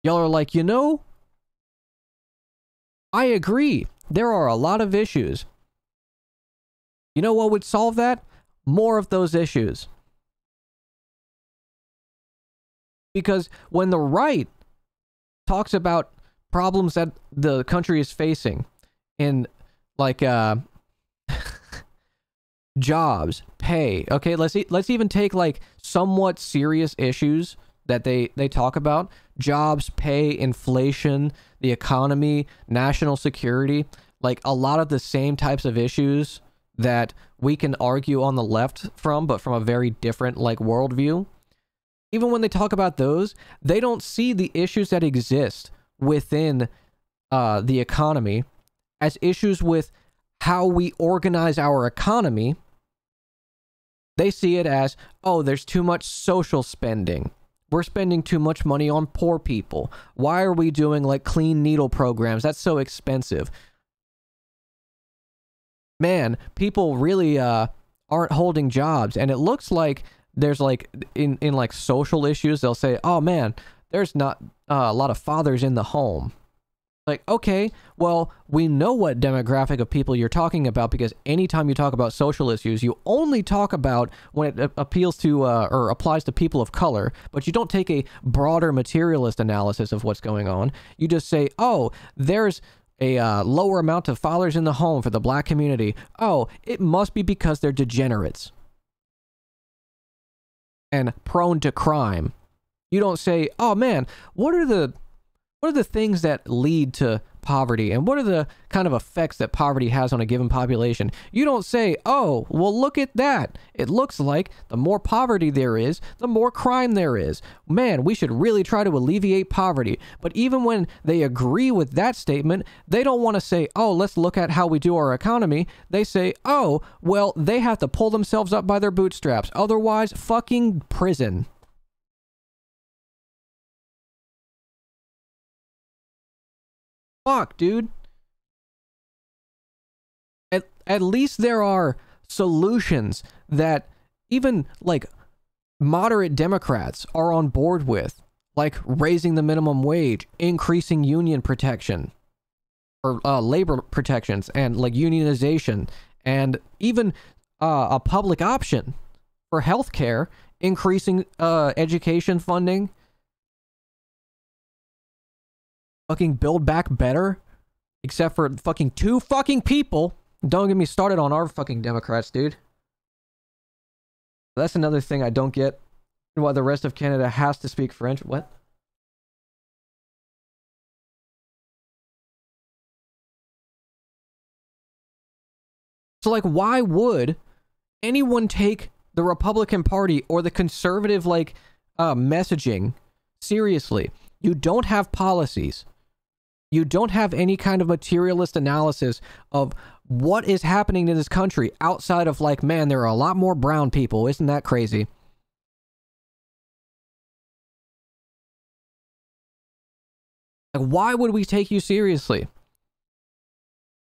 Y'all are like, I agree. There are a lot of issues. You know what would solve that? More of those issues. Because when the right talks about problems that the country is facing in like jobs, pay, okay, let's even take like somewhat serious issues that they talk about: jobs, pay, inflation, the economy, national security, like a lot of the same types of issues that we can argue on the left from, but from a very different like worldview. Even when they talk about those, they don't see the issues that exist within the economy as issues with how we organize our economy. They see it as, oh, there's too much social spending. We're spending too much money on poor people. Why are we doing like clean needle programs? That's so expensive. Man, people really aren't holding jobs, and it looks like there's like in like social issues, they'll say, oh man, there's not a lot of fathers in the home. Like, okay, well, we know what demographic of people you're talking about, because anytime you talk about social issues, you only talk about when it appeals to or applies to people of color, but you don't take a broader materialist analysis of what's going on. You just say, oh, there's a lower amount of fathers in the home for the black community. Oh, it must be because they're degenerates and prone to crime. You don't say, oh man, what are the things that lead to poverty, and what are the kind of effects that poverty has on a given population? You don't say, oh, well, look at that. It looks like the more poverty there is, the more crime there is. Man, we should really try to alleviate poverty. But even when they agree with that statement, they don't want to say, oh, let's look at how we do our economy. They say, oh, well, they have to pull themselves up by their bootstraps. Otherwise, fucking prison. Fuck, dude. At least there are solutions that even like moderate Democrats are on board with, like raising the minimum wage, increasing union protection or labor protections, and like unionization, and even a public option for healthcare, increasing education funding. Fucking Build Back Better, except for fucking 2 fucking people. Don't get me started on our fucking Democrats, dude. That's another thing I don't get. Why the rest of Canada has to speak French. What? So like, why would anyone take the Republican Party or the conservative like messaging seriously? You don't have policies. You don't have any kind of materialist analysis of what is happening in this country outside of like, man, there are a lot more brown people. Isn't that crazy? Like, why would we take you seriously?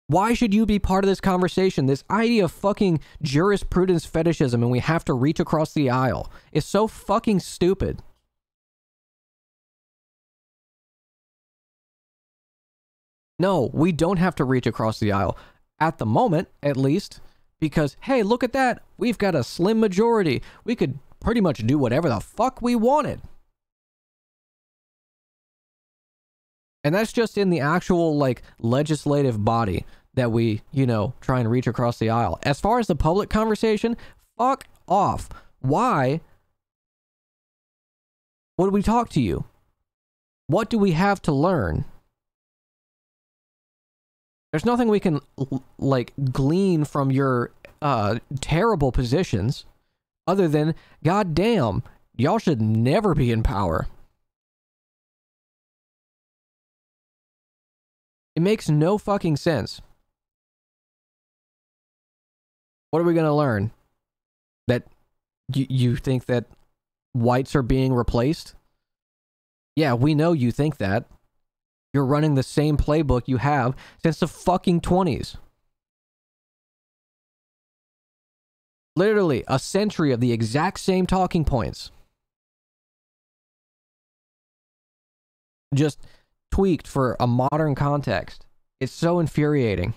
Why should you be part of this conversation? This idea of fucking jurisprudence fetishism and we have to reach across the aisle is so fucking stupid. No, we don't have to reach across the aisle. At the moment, at least. Because, hey, look at that. We've got a slim majority. We could pretty much do whatever the fuck we wanted. And that's just in the actual, like, legislative body that we, try and reach across the aisle. As far as the public conversation, fuck off. Why would we talk to you? What do we have to learn? There's nothing we can, like, glean from your terrible positions other than, goddamn, y'all should never be in power. It makes no fucking sense. What are we going to learn? That you think that whites are being replaced? Yeah, we know you think that. You're running the same playbook you have since the fucking 20s. Literally a century of the exact same talking points. just tweaked for a modern context. It's so infuriating.